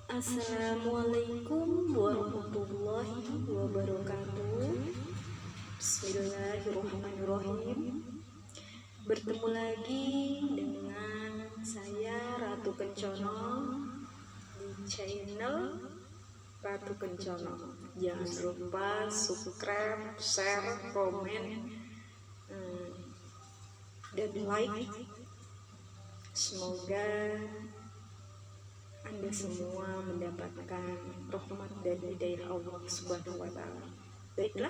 Assalamualaikum warahmatullahi wabarakatuh. Bismillahirrahmanirrahim. Bertemu lagi dengan saya Ratu Kencono di channel Ratu Kencono. Jangan lupa subscribe, share, komen, dan like. Semoga Anda semua mendapatkan rahmat dan hidayah Allah Subhanahu wa taala. Baiklah.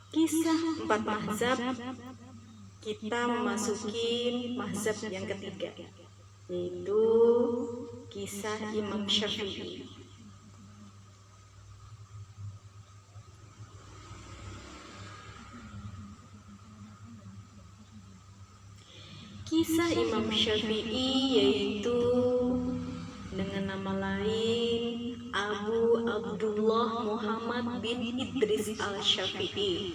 Kisah 4 mazhab, kita memasuki mazhab yang ketiga, yaitu kisah Imam Syafi'i. Kisah Imam Syafi'i yaitu dengan nama lain Abu Abdullah Muhammad bin Idris al-Syafi'i,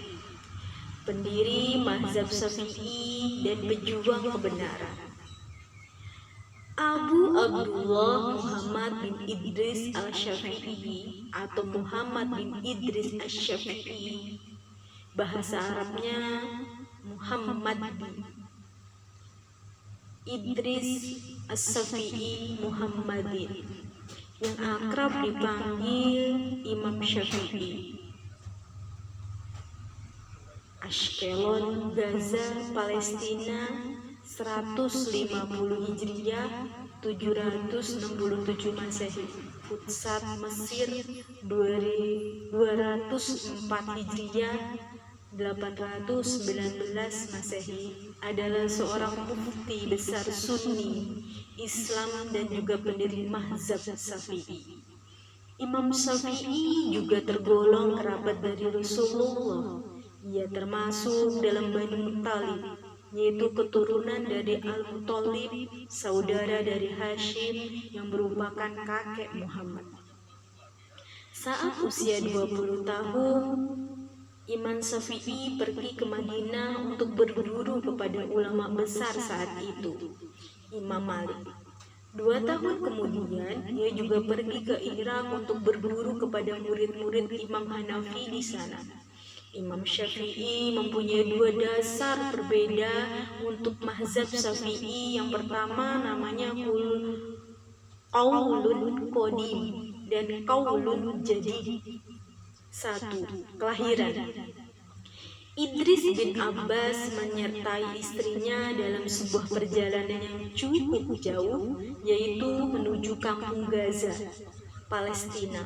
pendiri mazhab Syafi'i dan pejuang kebenaran. Abu Abdullah Muhammad bin Idris al-Syafi'i atau Muhammad bin Idris al-Syafi'i, bahasa Arabnya Muhammad bin Idris as-Syafi'i Muhammadin, yang akrab dipanggil Imam Syafi'i. Ashkelon, Gaza, Palestina, 150 Hijriah, 767 Masehi. Futsat, Mesir, 204 Hijriah, 819 Masehi, adalah seorang mufti besar Sunni Islam dan juga pendiri mazhab Syafi'i. Imam Syafi'i juga tergolong kerabat dari Rasulullah. Ia termasuk dalam Bani Muttalib, yaitu keturunan dari Al-Muttalib, saudara dari Hashim yang merupakan kakek Muhammad. Saat usia 20 tahun, Imam Syafi'i pergi ke Madinah untuk berguru kepada ulama besar saat itu, Imam Malik. 2 tahun kemudian, ia juga pergi ke Irak untuk berguru kepada murid-murid Imam Hanafi di sana. Imam Syafi'i mempunyai 2 dasar berbeda untuk mazhab Syafi'i. Yang pertama namanya qaulun qadim dan qaulun jadid. 1. Kelahiran. Idris bin Abbas menyertai istrinya dalam sebuah perjalanan yang cukup jauh, yaitu menuju kampung Gaza, Palestina,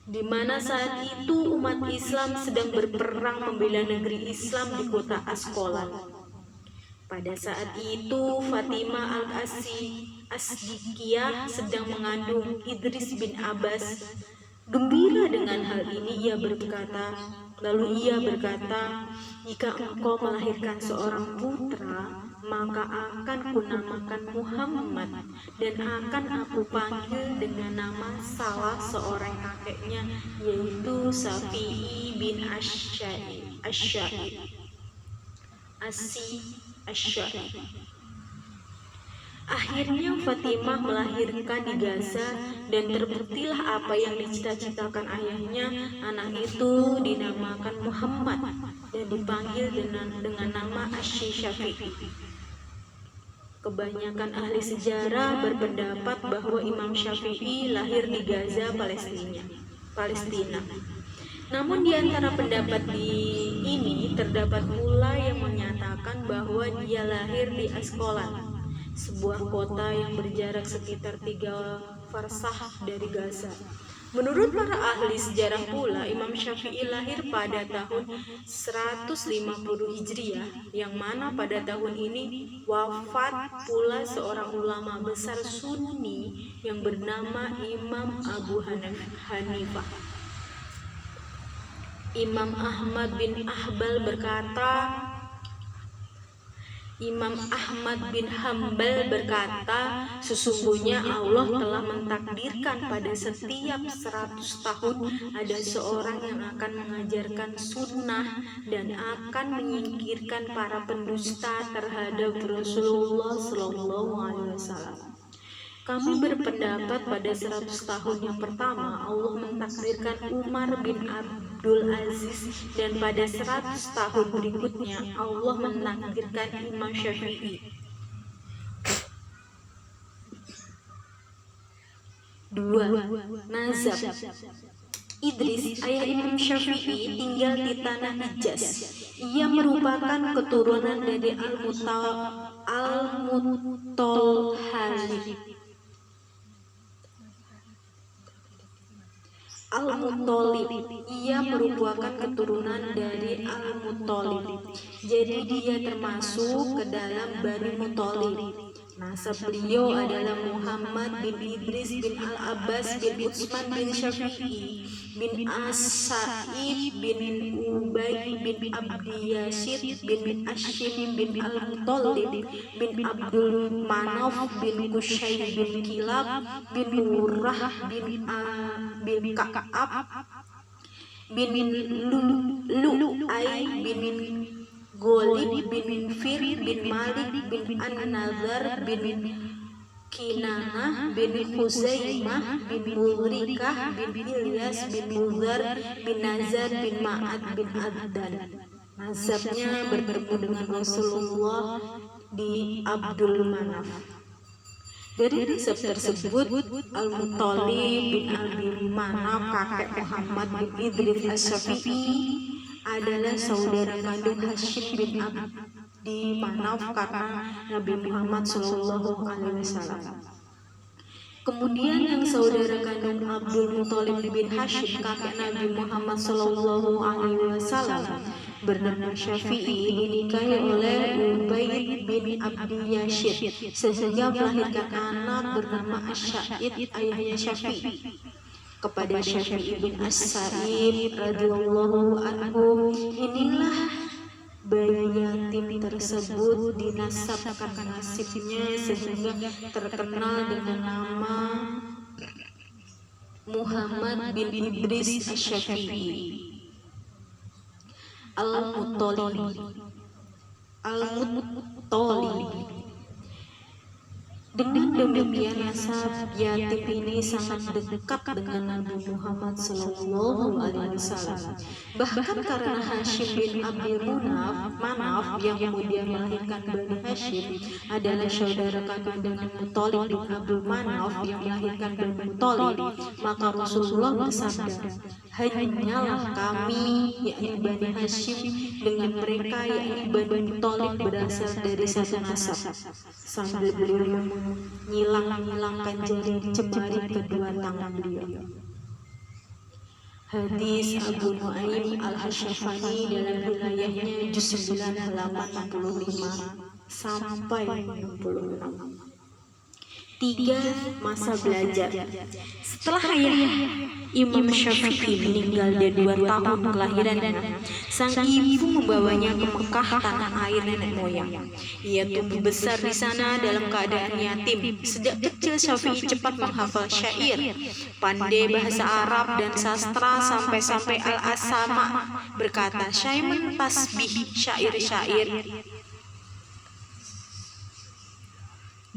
di mana saat itu umat Islam sedang berperang membela negeri Islam di kota Asqalan. Pada saat itu Fatimah al-Asdiqiyah sedang mengandung Idris bin Abbas. Gembira dengan hal ini, lalu ia berkata, jika engkau melahirkan seorang putra, maka akan kunamakan Muhammad, dan akan aku panggil dengan nama salah seorang kakeknya, yaitu Syafi'i bin Asy-Sya'ib. Akhirnya Fatimah melahirkan di Gaza, dan terbuktilah apa yang dicita-citakan ayahnya. Anak itu dinamakan Muhammad dan dipanggil dengan nama Asy-Syafi'i. Kebanyakan ahli sejarah berpendapat bahwa Imam Syafi'i lahir di Gaza, Palestina. Namun di antara pendapat ini terdapat pula yang menyatakan bahwa dia lahir di Asqalan, sebuah kota yang berjarak sekitar 3 farsah dari Gaza. Menurut para ahli sejarah pula, Imam Syafi'i lahir pada tahun 150 Hijriah, yang mana pada tahun ini wafat pula seorang ulama besar Sunni yang bernama Imam Abu Hanifah. Imam Ahmad bin Hambal berkata, sesungguhnya Allah telah mentakdirkan pada setiap 100 tahun ada seorang yang akan mengajarkan sunnah dan akan menyingkirkan para pendusta terhadap Rasulullah SAW. Kami berpendapat pada 100 tahun yang pertama Allah mentakdirkan Umar bin Abdul Aziz, dan pada 100 tahun berikutnya Allah mentakdirkan Imam Syafi'i. 2. Nazab. Idris, ayah Imam Syafi'i, tinggal di tanah Hijaz. Ia merupakan keturunan dari Al-Muttalib. Ia merupakan keturunan dari Al-Muttalib. Jadi dia termasuk ke dalam Bani Muttalib. Nasab beliau adalah Muhammad bin Idris bin Al-Abbas bin Utsman bin Syafi'i bin As-Sa'id bin Ubay bin Abdi Yasid bin Ashim bin Al-Muttalib bin Abdul Manaf bin Qusay bin Kilab bin Murrah bin Ka'ab bin Lu'ay bin Ghalib bin Fir bin Malik bin An-Nazar bin Kinanah bin Khuzaimah bin Murikah bin Ilyas bin Muzar bin Nazar bin Ma'ad bin Addan. Nazabnya bertemu dengan Rasulullah di Abdul Manaf. Dari nasab tersebut, Al-Muttalib bin Abdul Manaf, kakek Muhammad bin Idris Asy-Syafi'i, adalah saudara kandung Hashim bin Abdi Manaf karena Nabi Muhammad SAW. Kemudian yang saudara kandung Abdul Muttalib bin Hashim, kakek Nabi Muhammad SAW, bernama Syafi'i, dinikahi oleh Ubaid bin Abdi Yasid sehingga melahirkan anak bernama As-Sa'id, ayahnya Syafi'i. Kepada Syafi'i bin As-Sa'id radhiyallahu anhu, inilah bayi yatim tersebut dinasabkan nasibnya sehingga terkenal dengan nama Muhammad bin Idris Asy-Syafi'i. Al-Muttalib. Dengan demikian nasab yatim ini sangat dekat dengan Nabi Muhammad SAW. Bahkan karena Hashim bin Abdul Manaf yang kemudian melahirkan Bani Hashim adalah saudara kandung dengan Muttalib bin Abdul Manaf yang melahirkan Bani Muttalib, maka Rasulullah bersabda, hanyalah kami, yakni Bani Hashim, dengan mereka, yakni Bani Muttalib, berasal dari satu nasab. Sambil beliau menyilang-nyilangkan jari jemari kedua tangan beliau. Hadis Abu Nuaim Al-Hasyafani dalam wilayahnya juz 9 halaman 65 sampai 66. 3. Masa belajar. Setelah ayah Imam Syafi'i meninggal dan 2 tahun kelahirannya, sang ibu membawanya ke Mekah, tanah air nenek moyang. Ia tumbuh besar di sana dalam keadaan yatim. Sejak kecil Syafi'i cepat menghafal syair, pandai bahasa Arab dan sastra, sampai-sampai Al-Asama berkata, syai'un tasbih, syair-syair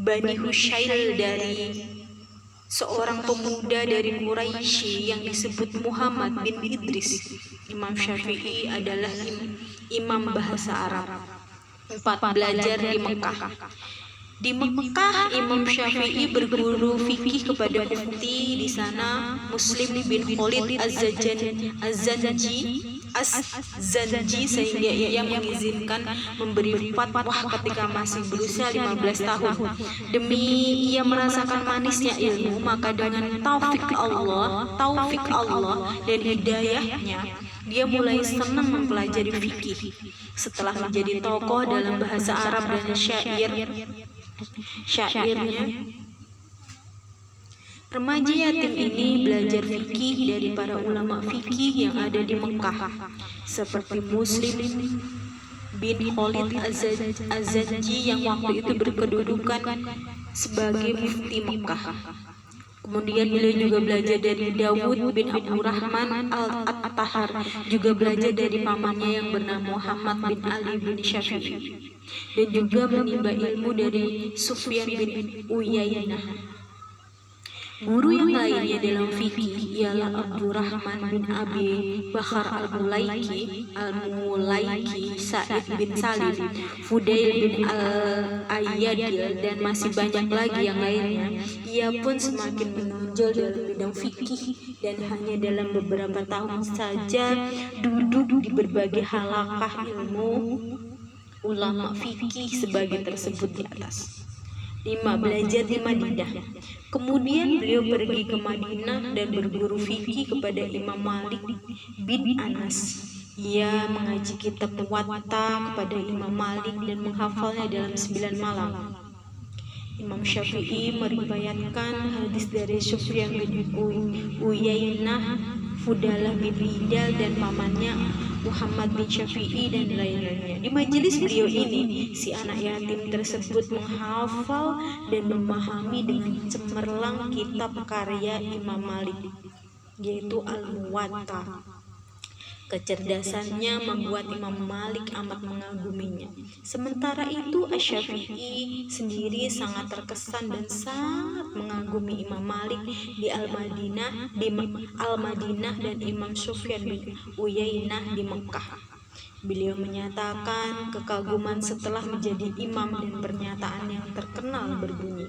Bani Hushail dari seorang pemuda dari Quraisy yang disebut Muhammad bin Idris. Imam Syafi'i adalah imam bahasa Arab. 4. Belajar di Mekah. Di Mekah, Imam Syafi'i berguru fikih kepada mufti di sana Muslim bin Khalid Az-Zanji, sehingga ia mengizinkan memberi fatwa ketika masih berusia 15 tahun. Demi ia merasakan manisnya ilmu, maka dengan taufik Allah dan hidayahnya, dia mulai senang mempelajari fikih. Setelah menjadi tokoh dalam bahasa Arab dan syairnya, remaja yatim ini belajar fikih dari para ulama fikih yang ada di Mekah, seperti Muslim bin Khalid Az-Zanji yang waktu itu berkedudukan sebagai mufti Mekah. Kemudian beliau juga belajar dari Dawud bin Abdurrahman Al-Attahar, juga belajar dari pamannya yang bernama Muhammad bin Ali bin Syafi'i, dan juga menimba ilmu dari Sufyan bin Uyainah. Guru yang lainnya dalam fikih ialah Abdurrahman bin Abi Bakar al-Mulaiki, Sa'id bin Salim, Fudail bin al-Ayyadil, dan masih banyak lagi yang lainnya. Ia pun semakin menonjol dalam bidang fikih dan hanya dalam beberapa tahun saja duduk di berbagai halaqah ilmu ulama fikih sebagai tersebut di atas. 5. Belajar di Madinah. Kemudian beliau pergi ke Madinah dan berguru fikih kepada Imam Malik bin Anas. Ia mengaji kitab Muwatta kepada Imam Malik dan menghafalnya dalam 9 malam. Imam Syafi'i meriwayatkan hadis dari Sufyan bin Uyainah, Fudalah bin Ridal, dan pamannya Muhammad bin Syafi'i dan lain-lainnya. Di majelis beliau ini, si anak yatim tersebut menghafal dan memahami dengan cemerlang kitab karya Imam Malik, yaitu Al-Muwatta. Kecerdasannya membuat Imam Malik amat mengaguminya. Sementara itu Asy-Syafi'i sendiri sangat terkesan dan sangat mengagumi Imam Malik di Al-Madinah dan Imam Sufyan bin Uyainah di Mekah. Beliau menyatakan kekaguman setelah menjadi imam dan pernyataan yang terkenal berbunyi,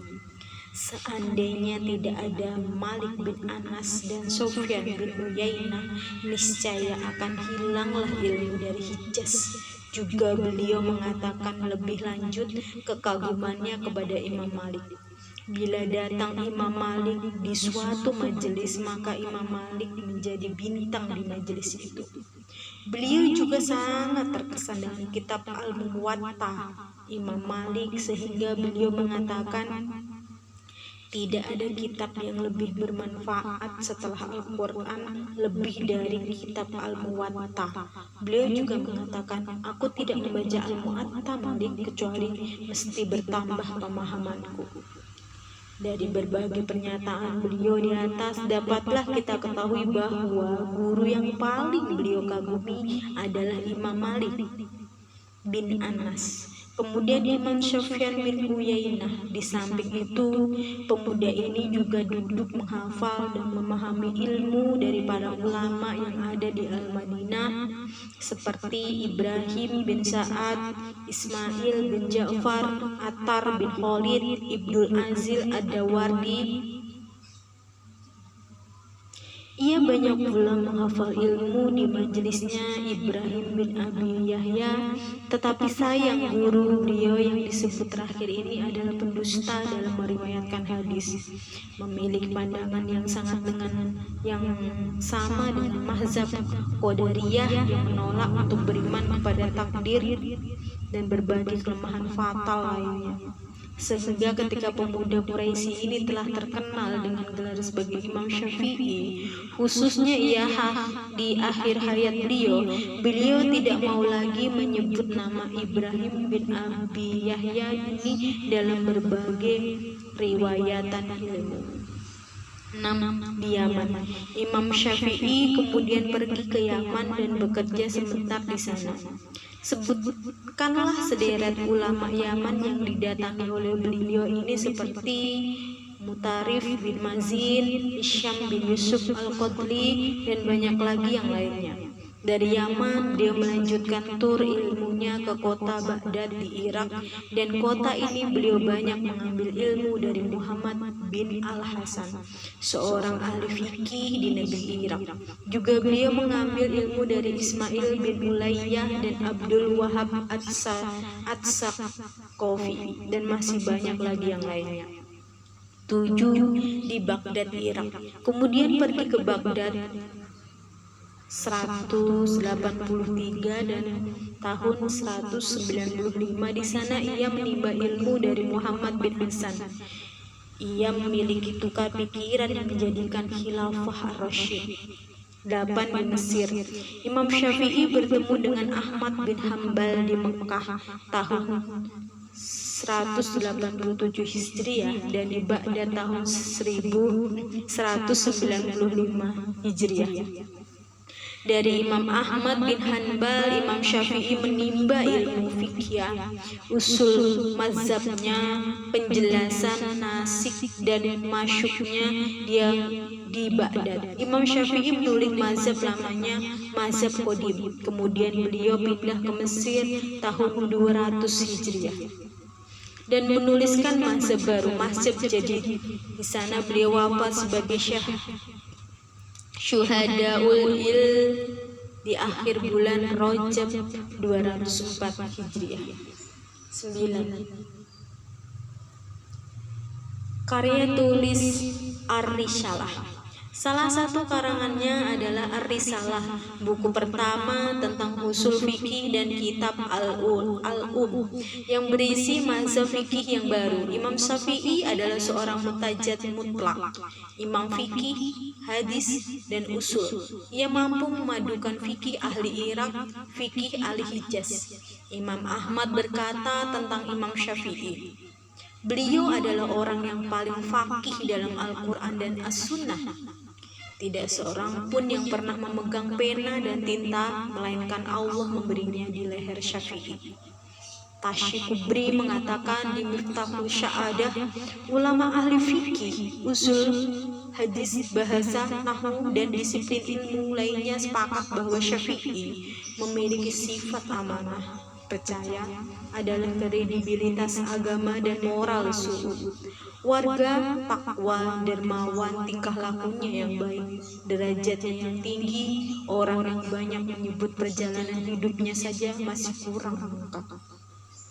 seandainya tidak ada Malik bin Anas dan Sufyan bin Uyainah, niscaya akan hilanglah ilmu dari Hijaz. Juga beliau mengatakan lebih lanjut kekagumannya kepada Imam Malik. Bila datang Imam Malik di suatu majelis, maka Imam Malik menjadi bintang di majelis itu. Beliau juga sangat terkesan dengan kitab Al-Muwatta Imam Malik sehingga beliau mengatakan, tidak ada kitab yang lebih bermanfaat setelah Al-Quran lebih dari kitab Al-Muwatta. Beliau juga mengatakan, aku tidak membaca Al-Muwatta Malik kecuali mesti bertambah pemahamanku. Dari berbagai pernyataan beliau di atas, dapatlah kita ketahui bahwa guru yang paling beliau kagumi adalah Imam Malik bin Anas. Kemudian Imam Sufyan bin Uyainah. Di samping itu, pemuda ini juga duduk menghafal dan memahami ilmu dari para ulama yang ada di Al-Madinah seperti Ibrahim bin Sa'ad, Ismail bin Ja'far, Attar bin Khalid, Ibnul Azil Ad-Dawardi. Ia banyak pula menghafal ilmu di majelisnya Ibrahim bin Abi Yahya, tetapi sayang guru beliau yang disebut terakhir ini adalah pendusta dalam meriwayatkan hadis, memiliki pandangan yang sama dengan mazhab Qadariyah yang menolak untuk beriman kepada takdir dan berbagai kelemahan fatal lainnya. Sehingga ketika pemuda Quraisy ini telah terkenal dengan gelar sebagai Imam Syafi'i, khususnya di akhir hayat beliau tidak mau lagi menyebut nama Ibrahim bin Abi Yahya ini dalam berbagai riwayatan ilmu. 6. Di Yaman. Imam Syafi'i kemudian pergi ke Yaman dan bekerja sebentar di sana. Sebutkanlah sederet ulama Yaman yang didatangi oleh beliau ini seperti Mutarif bin Mazin, Isyam bin Yusuf Al-Qadli, dan banyak lagi yang lainnya. Dari Yaman, dia melanjutkan tur ilmunya ke kota Baghdad di Irak, dan kota ini beliau banyak mengambil ilmu dari Muhammad bin Al-Hasan, seorang ahli fikih di negeri Irak. Juga beliau mengambil ilmu dari Ismail bin Ulayyah dan Abdul Wahab At-Saqafi, dan masih banyak lagi yang lainnya. 7. Di Baghdad, Irak. Kemudian pergi ke Baghdad 183 dan tahun 195. Di sana ia menimba ilmu dari Muhammad bin Hasan. Ia memiliki tukar pikiran yang menjadikan khilafah ar-Rasyid. 8. Di Mesir. Imam Syafi'i bertemu dengan Ahmad bin Hambal di Mekah tahun 187 Hijriah dan di Baghdad tahun 1195 Hijriah. Dari Imam Ahmad bin Hanbal, Imam Syafi'i menimba ilmu fikih, usul mazhabnya, penjelasan nasik dan masyuknya dia di Baghdad. Imam Syafi'i menulis mazhab lamanya mazhab Qadim. Kemudian beliau pindah ke Mesir tahun 200 Hijriah dan menuliskan mazhab baru, mazhab Jadid. Di sana beliau wafat sebagai Syuhadaul di akhir bulan Rajab 204 Hijriah. 9. Karya tulis Ar-Risalah. Salah satu karangannya adalah Ar-Risalah, buku pertama tentang usul fikih dan kitab yang berisi mazhab fikih yang baru. Imam Syafi'i adalah seorang mutajad mutlak, imam fikih, hadis, dan usul. Ia mampu memadukan fikih ahli Irak, fikih ahli Hijaz. Imam Ahmad berkata tentang Imam Syafi'i, beliau adalah orang yang paling faqih dalam Al-Quran dan As-Sunnah. Tidak seorang pun yang pernah memegang pena dan tinta, melainkan Allah memberinya di leher Syafi'i. Tashi Kubri mengatakan di Miftahul Sya'adah, ulama ahli fikih, usul, hadis, bahasa, nahwu, dan disiplin ilmu lainnya sepakat bahwa Syafi'i memiliki sifat amanah, percaya, adalah kredibilitas agama dan moral suhud. Warga, takwa, dermawan, tingkah lakunya yang baik, derajatnya yang tinggi, orang yang banyak menyebut perjalanan hidupnya saja masih kurang lengkap.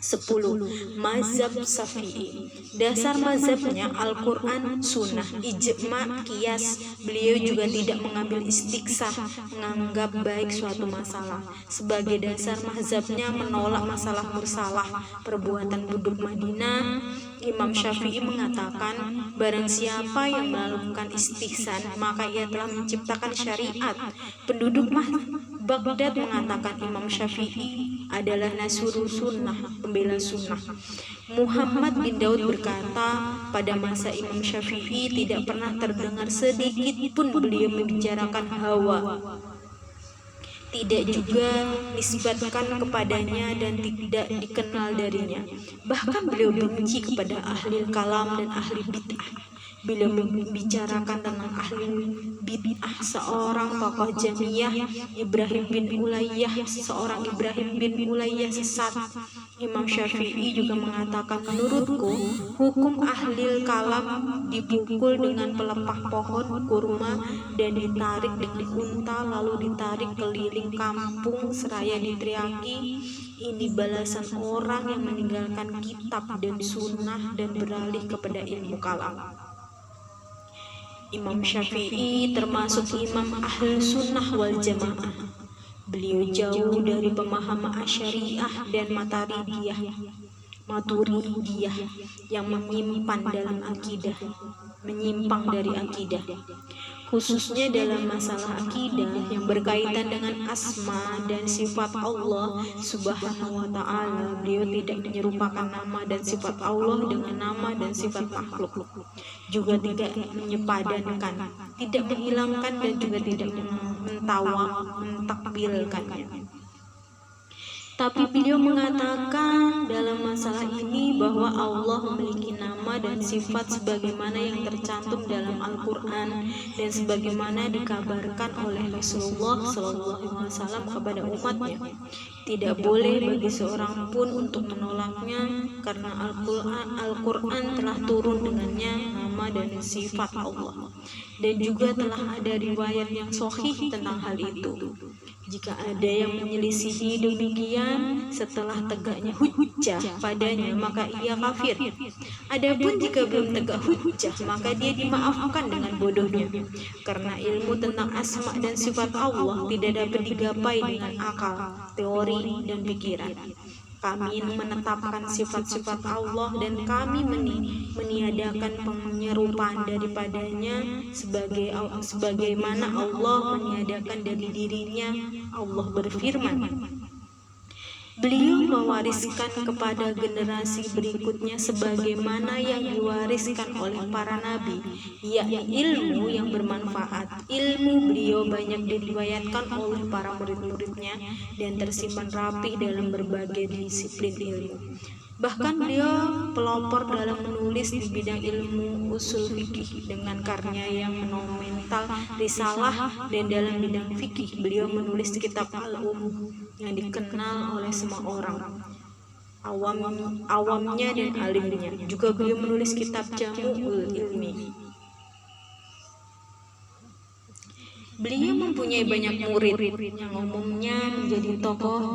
10. Mazhab Syafi'i. Dasar mazhabnya Al-Quran, Sunnah, Ijma', Qiyas. Beliau juga tidak mengambil istiqsah, menganggap baik suatu masalah. Sebagai dasar mazhabnya menolak masalah mursalah, perbuatan penduduk Madinah. Imam Syafi'i mengatakan, barang siapa yang melakukan istihsan, maka ia telah menciptakan syariat. Penduduk Baghdad mengatakan Imam Syafi'i adalah Nasrul Sunnah, pembela sunnah. Muhammad bin Daud berkata, pada masa Imam Syafi'i tidak pernah terdengar sedikit pun beliau membicarakan hawa, tidak juga nisbatkan kepadanya dan tidak dikenal darinya. Bahkan beliau benci kepada ahli kalam dan ahli bid'ah. Beliau membicarakan tentang ahli bid'ah seorang tokoh Jamiyah, Ibrahim bin Ulayyah, seorang Ibrahim bin Ulayyah sesat. Imam Syafi'i juga mengatakan, menurutku hukum ahli kalam dipukul dengan pelepah pohon kurma dan ditarik dengan unta lalu ditarik keliling kampung seraya diteriaki, ini balasan orang yang meninggalkan kitab dan sunnah dan beralih kepada ilmu kalam. Imam Syafi'i termasuk imam ahli sunnah wal jamaah. Beliau jauh dari pemahaman asyariah dan maturidiyah yang menyimpang dari akidah, khususnya dalam masalah akidah yang berkaitan dengan asma dan sifat Allah Subhanahu wa ta'ala. Beliau tidak menyerupakan nama dan sifat Allah dengan nama dan sifat makhluk, juga tidak menyepadankan, tidak menghilangkan, dan juga tidak mentakbilkannya. Tapi beliau mengatakan dalam masalah ini bahwa Allah memiliki nama dan sifat sebagaimana yang tercantum dalam Al-Quran dan sebagaimana dikabarkan oleh Rasulullah SAW kepada umatnya. Tidak boleh bagi seorang pun untuk menolaknya karena Al-Quran telah turun dengannya nama dan sifat Allah. Dan juga telah ada riwayat yang sahih tentang hal itu. Jika ada yang menyelisihi demikian setelah tegaknya hujjah padanya, maka ia kafir. Adapun jika belum tegak hujjah, maka dia dimaafkan dengan bodohnya. Karena ilmu tentang asma dan sifat Allah tidak dapat digapai dengan akal, teori, dan pikiran. Kami menetapkan sifat-sifat Allah dan kami meniadakan penyerupaan daripadanya sebagaimana Allah meniadakan dari dirinya. Allah berfirman, Beliau mewariskan kepada generasi berikutnya sebagaimana yang diwariskan oleh para nabi, yakni ilmu yang bermanfaat. Ilmu beliau banyak diriwayatkan oleh para murid-muridnya dan tersimpan rapi dalam berbagai disiplin ilmu. Bahkan beliau pelopor dalam menulis di bidang ilmu usul fikih dengan karya yang monumental Risalah, dan dalam bidang fikih beliau menulis kitab Al-Um yang dikenal oleh semua orang, awamnya dan alimnya. Juga beliau menulis kitab Jamu'ul Ilmi. Beliau mempunyai banyak murid yang umumnya menjadi tokoh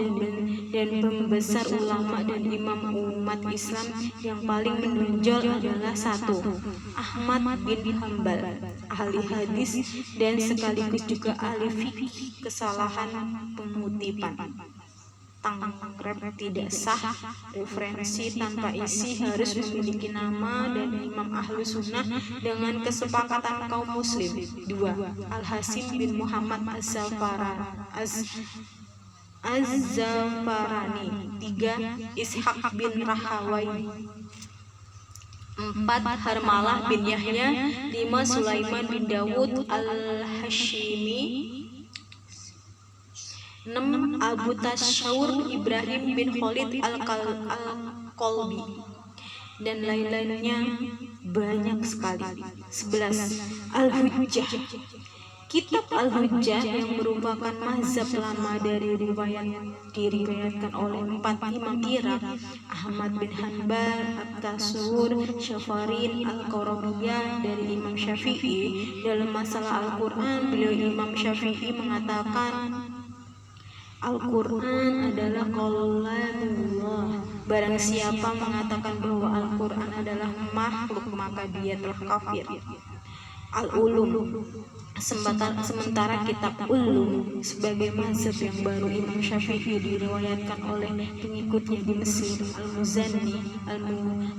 dan pembesar ulama dan imam umat Islam. Yang paling menonjol adalah satu, Ahmad bin Hambal, ahli hadis dan sekaligus juga ahli fikih. Kesalahan pengutipan, tangkrep tidak sah, referensi tanpa isi harus memiliki nama dan imam ahlu sunnah dengan kesepakatan kaum muslim. 2. Al-Hasim bin Muhammad Az-Zafarani. 3. Ishaq bin Rahawai. 4. Harmalah bin Yahya. 5. Sulaiman bin Dawud Al-Hashimi. 6. Abu Tasyaur Ibrahim bin Khalid Al-Qalbi, dan lain-lainnya banyak sekali. 11. Al-Hujjah. Kitab Al-Hujjah yang merupakan mazhab lama dari diriwayatkan oleh 4 imam Irak, Ahmad bin Hanbal, At-Tasur, Syafarin, Al-Qarabiyah dari Imam Syafi'i. Dalam masalah Al-Quran, beliau Imam Syafi'i mengatakan Al-Quran adalah qalamullah. Barang siapa mengatakan bahwa Al-Quran adalah makhluk, maka dia telah kafir. Al-Ulum. Sementara kitab Ulum sebagai mazhab yang baru Imam Syafi'i diriwayatkan oleh pengikutnya di Mesir, Al-Muzanni,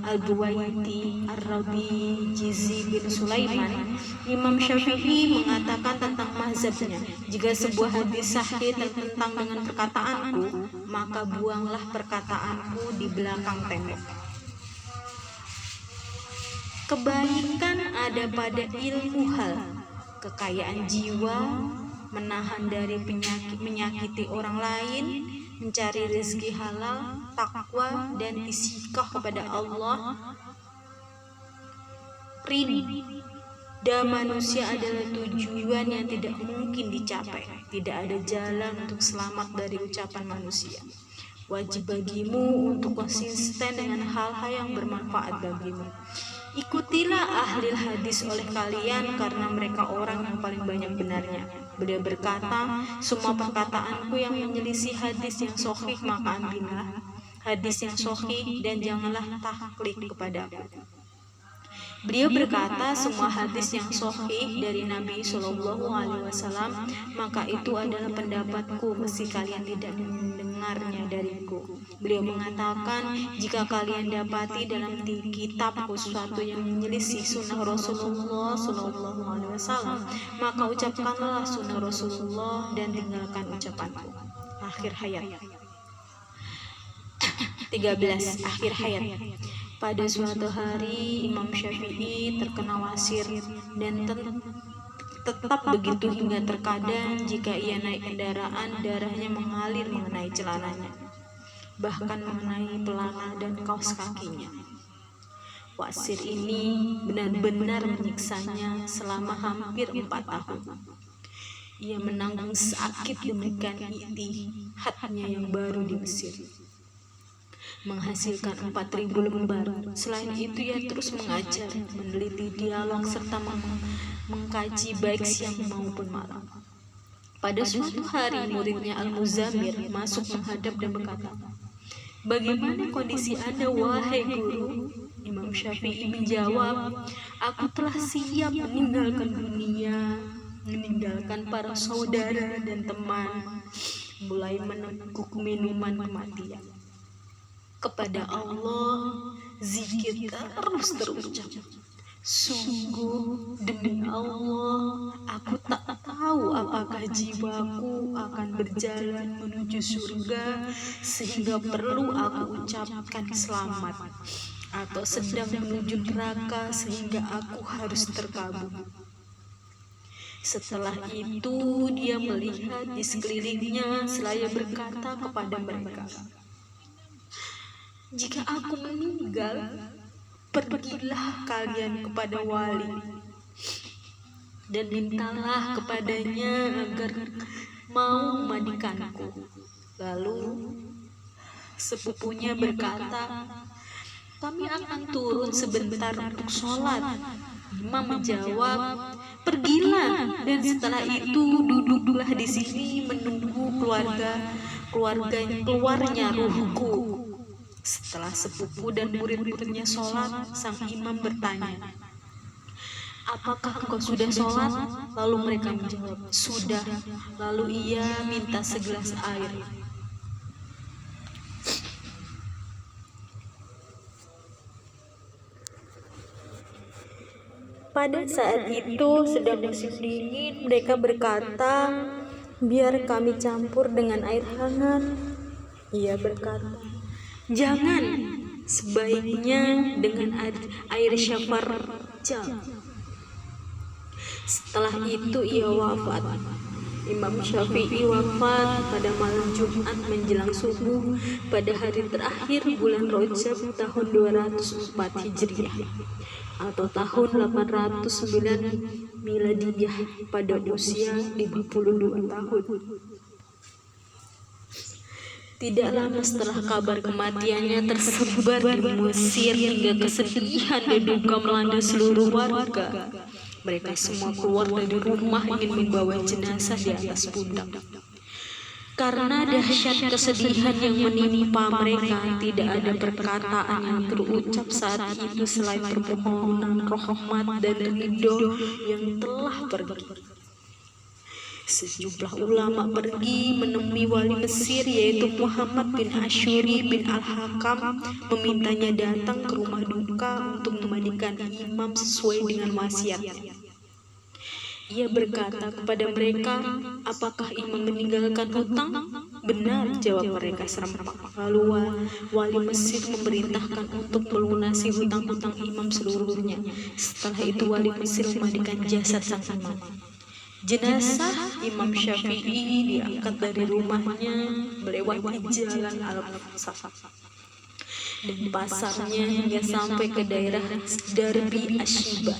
Al-Buwaiti, Ar-Rabi, Jizi bin Sulaiman. Imam Syafi'i mengatakan tentang mazhabnya, jika sebuah hadis sahih tertentang dengan perkataanku, maka buanglah perkataanku di belakang tembok. Kebaikan ada pada ilmu hal, kekayaan jiwa, menahan dari penyakit menyakiti orang lain, mencari rezeki halal, takwa dan istiqah kepada Allah. Ridha manusia adalah tujuan yang tidak mungkin dicapai. Tidak ada jalan untuk selamat dari ucapan manusia. Wajib bagimu untuk konsisten dengan hal-hal yang bermanfaat bagimu. Ikutilah ahli hadis oleh kalian karena mereka orang yang paling banyak benarnya. Beliau berkata, semua perkataanku yang menyelisih hadis yang sahih, maka ambillah hadis yang sahih dan janganlah taklid kepadaku. Beliau berkata, semua hadis yang sahih dari Nabi SAW, maka itu adalah pendapatku meski kalian tidak mendengarnya dariku. Beliau mengatakan, jika kalian dapati dalam kitabku sesuatu yang menyelisih sunnah Rasulullah SAW, maka ucapkanlah sunnah Rasulullah dan tinggalkan ucapanku. Akhir hayat. 13. Akhir hayat. Pada suatu hari Imam Syafi'i terkena wasir dan tetap begitu hingga terkadang jika ia naik kendaraan darahnya mengalir mengenai celananya, bahkan mengenai pelana dan kaos kakinya. Wasir ini benar-benar menyiksanya selama hampir 4 tahun. Ia menanggung sakit demikian itihatnya yang baru di Mesir, menghasilkan 4.000 lembar. Selain itu ia terus mengajar, meneliti dialog serta mengkaji baik siang maupun malam. Pada suatu hari muridnya Al-Muzammir masuk menghadap dan berkata, "Bagaimana kondisi Anda wahai guru?" Imam Syafi'i menjawab, "Aku telah siap meninggalkan dunia, meninggalkan para saudara dan teman, mulai meneguk minuman kematian. Kepada Allah zikir terus terucap. Sungguh demi Allah aku tak tahu tahu apakah jiwaku akan berjalan menuju surga sehingga perlu aku ucapkan selamat, atau sedang menuju neraka sehingga aku harus terkabul. Setelah itu dia melihat di sekelilingnya seraya berkata kepada mereka, "Jika aku meninggal, pergilah kalian kepada wali dan mintalah kepadanya agar mau memandikanku." Lalu sepupunya berkata, "Kami akan turun sebentar untuk sholat." Imam menjawab, "Pergilah, dan setelah itu duduklah di sini menunggu keluarnya ruhku." Setelah sepupu dan murid-muridnya sholat, sang imam bertanya, "Apakah engkau sudah sholat?" Lalu mereka menjawab, "Sudah." Lalu ia minta segelas air. Pada saat itu sedang musim dingin, mereka berkata, "Biar kami campur dengan air hangat." Ia berkata, "Jangan, sebaiknya dengan air syafarjal." Setelah itu ia wafat. Imam Syafi'i wafat pada malam Jumat menjelang subuh pada hari terakhir bulan Rajab tahun 204 Hijriah atau tahun 809 Miladiyah pada usia 52 tahun. Tidak lama setelah kabar kematiannya tersebar di Mesir hingga kesedihan dan duka melanda seluruh warga. Mereka semua keluar dari rumah ingin membawa jenazah di atas pundak. Karena dahsyat kesedihan yang menimpa mereka, tidak ada perkataan yang terucap saat itu selain permohonan rahmat dan ridho yang telah pergi. Sejumlah ulama pergi menemui wali Mesir yaitu Muhammad bin Asyuri bin Al-Hakam, memintanya datang ke rumah duka untuk memandikan imam sesuai dengan wasiatnya. Ia berkata kepada mereka, "Apakah imam meninggalkan hutang?" "Benar," jawab mereka serempak. Lalu wali Mesir memerintahkan untuk melunasi hutang-hutang imam seluruhnya. Setelah itu wali Mesir memandikan jasad sang imam. Jenazah Imam Syafi'i diangkat dari rumahnya melewati jalan Al-Fusah dan pasarnya hingga sampai ke daerah Darbi Ashiba.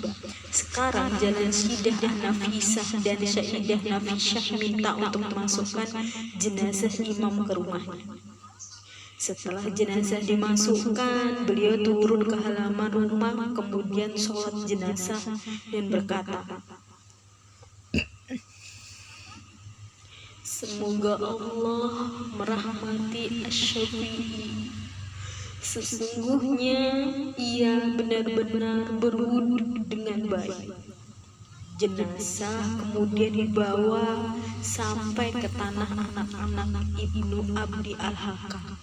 Sekarang jalan Syidah Nafisah dan Syaidah Nafisah minta untuk memasukkan jenazah imam ke rumahnya. Setelah jenazah dimasukkan, beliau turun ke halaman rumah, kemudian sholat jenazah dan berkata, "Semoga Allah merahmati Asy-Syafi'i. Sesungguhnya ia benar-benar berwudu dengan baik." Jenazah kemudian dibawa sampai ke tanah anak-anak Ibnu Abdi Al-Hakam.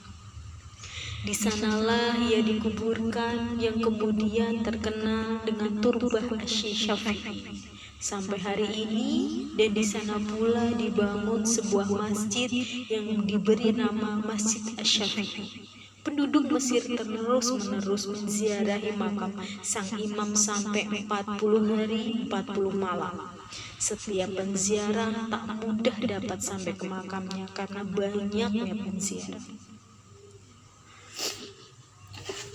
Di sanalah ia dikuburkan, yang kemudian terkenal dengan turbah Asy-Syafi'i sampai hari ini, dan di sana pula dibangun sebuah masjid yang diberi nama Masjid Asy-Syafi'i. Penduduk Mesir terus-menerus menziarahi makam sang imam sampai 40 hari 40 malam. Setiap penziarah tak mudah dapat sampai ke makamnya karena banyaknya penziarah.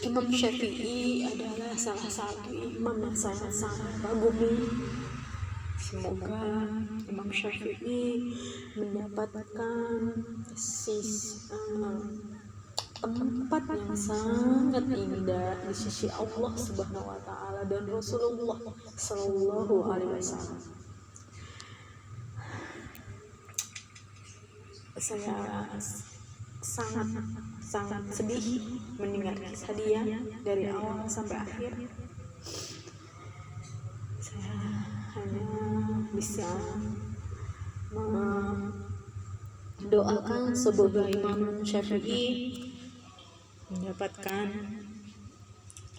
Imam Syafi'i adalah salah satu imam yang saya sangat kagumi. Semoga Imam Syafi'i mendapatkan tempat yang sangat indah di sisi Allah Subhanahu wa taala dan Rasulullah sallallahu alaihi wasallam. Saya sangat sedih mendengar kisah dia dari awal sampai akhir. Saya hanya bisa mendoakan semoga Imam Syafi'i mendapatkan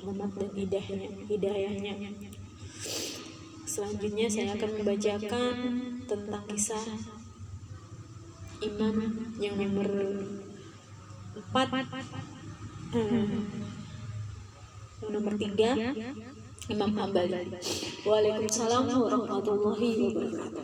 rahmat dan hidayahnya. Selanjutnya saya akan membacakan tentang kisah imam yang nomor 4, nomor 3, Imam Hambali. Waalaikumsalam warahmatullahi wabarakatuh.